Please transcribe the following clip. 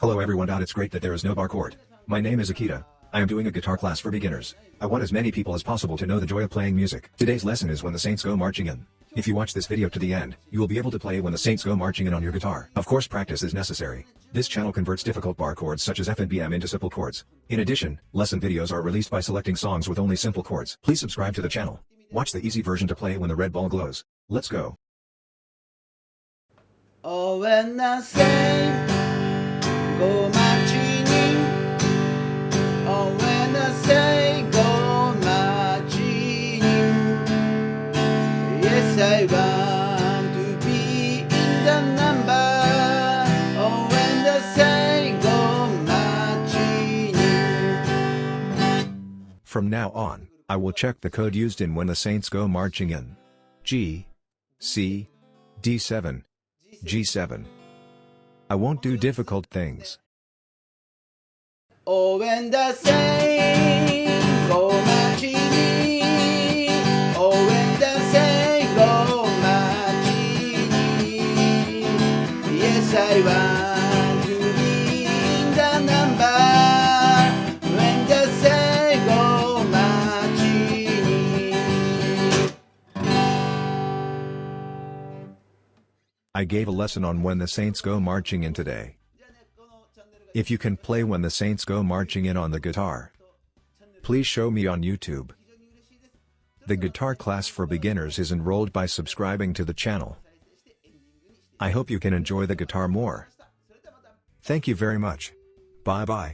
Hello everyone. It's great that there is no bar chord. My name is Akita. I am doing a guitar class for beginners. I want as many people as possible to know the joy of playing music. Today's lesson is When the Saints Go Marching In. If you watch this video to the end, you will be able to play When the Saints Go Marching In on your guitar. Of course, practice is necessary. This channel converts difficult bar chords such as F and BM into simple chords. In addition, lesson videos are released by selecting songs with only simple chords. Please subscribe to the channel. Watch the easy version to play When the Red Ball Glows. Let's go. Oh, when the saints go marching in. Oh, when the saints go marching in. Yes, I want to be in the number. Oh, when the saints go marching in. From now on, I will check the code used in When the Saints Go Marching In. G, C, D7, G7. I won't do difficult things. Oh, when the saints go marching in. Oh, when the saints go marching in. Yes, I want to be in the number. When the saints go marching in. I gave a lesson on When the Saints Go Marching In today. If you can play When the Saints Go Marching In on the guitar, please show me on YouTube. The guitar class for beginners is enrolled by subscribing to the channel. I hope you can enjoy the guitar more. Thank you very much. Bye bye.